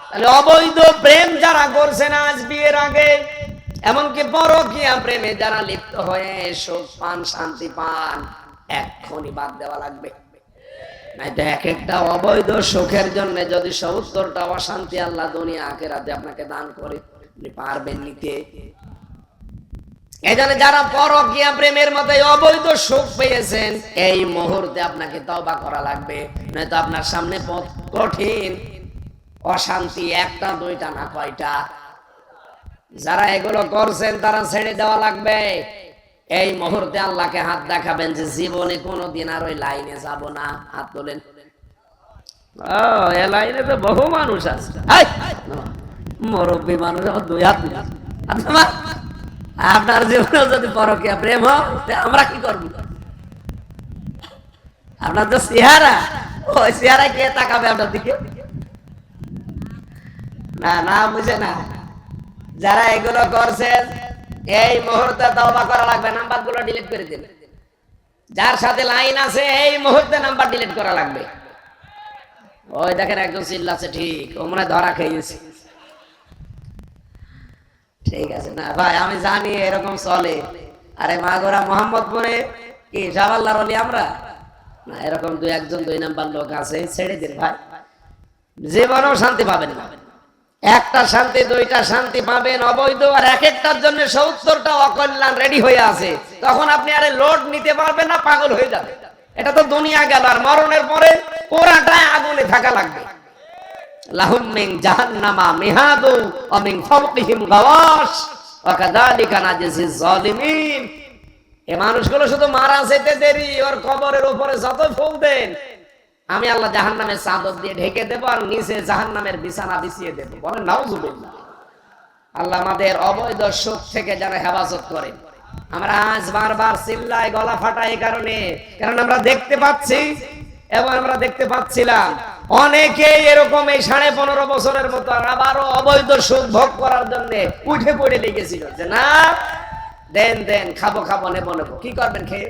তাহলে অবৈধ প্রেম যারা করছেন আজ বিয়ের আগে, এমনকি পরকীয়া প্রেমে যারা লিপ্ত হয়ে সুখ পান, শান্তি পান, এক্ষুনি বাদ দেওয়া লাগবে। নয়তো এক একটা অবৈধ সুখের জন্য যদি ৭০টা অশান্তি আল্লাহ দুনিয়া আখিরাতে আপনাকে দান করে, আপনি পারবেন নিতে? এজন্য যারা পরকীয়া প্রেমের মতো অবৈধ সুখ পেয়েছেন, এই মুহূর্তে আপনাকে তওবা করা লাগবে, নয়তো আপনার সামনে পথ কঠিন। অশান্তি একটা দুইটা না, কয়টা? যারা এগুলো করছেন তারা ছেড়ে দেওয়া লাগবে। এই মুহূর্তে আল্লাহকে হাত দেখাবেন যে জীবনে কোনোদিন আর ওই লাইনে যাব না। হাত তোলেন। এ লাইনে তো বহু মানুষ আছে, মুরব্বী মানুষ, দুই হাত। আপনার জীবনে যদি পরকীয়া প্রেম হয়, আমরা কি করব? আপনার তো চেহারা, ওই চেহারা কে তাকাবে আপনার দিকে? না না, বুঝে না। যারা এগুলো করছেন এই মুহূর্তে তওবা করা লাগবে, নাম্বার গুলো ডিলিট করে দিন। যার সাথে লাইন আছে এই মুহূর্তে নাম্বার ডিলিট করা লাগবে। ওই দেখেন একজন চিল্লাচ্ছে, ঠিক ও মনে হয় ধরা খেয়েছে। ঠিক আছে না ভাই, আমি জানি এরকম চলে। আরে মাগোরা মোহাম্মদপুরে কি শাহবাল্লার অলি আমরা না, এরকম দুই একজন দুই নাম্বার লোক আছে, ছেড়ে দিন ভাই। জীবনেও শান্তি পাবেন না। একটা শান্তি দুইটা শান্তি পাবেন অবৈধ, আর এক একটার জন্য ৭০টা অকল্যাণ রেডি হয়ে আছে। তখন আপনি আরে লোড নিতে পারবেন না, পাগল হয়ে যাবে। এটা তো দুনিয়া গেল, আর মরণের পরে পুরাটাই আগুনে থাকা লাগবে। লাহুম মিন জাহান্নামা মিহাদু ওয়া মিন ফাওকিহিম গাওয়াশ ওয়া কাযালিকা নাজজিজ জালিমিন। এই মানুষগুলো শুধু মারা যেতে দেরি, ওর কবরের উপরে যত ফুল দেন, আমি আল্লাহ জাহান্নামের চাদর দিয়ে ঢেকে দেবো, আর নিচে জাহান্নামের বিছানা বিছিয়ে দেবো। বলেন নাউজুবিল্লাহ। আল্লাহ আমাদের অবৈধ সুখ থেকে যেন হেফাজত করেন। আমরা আজ বারবার চিল্লাই, গলা ফাটাই এই কারণে, কারণ আমরা দেখতে পাচ্ছি এবং আমরা দেখতে পাচ্ছিলাম অনেকেই এরকম এই 15.5 বছরের মতো আবারও অবৈধ সুখ ভোগ করার জন্য উঠে পড়ে লেগেছিল যে না, দেন দেন, খাবো খাবো, নেবো নেবো। কি করবেন খেয়ে?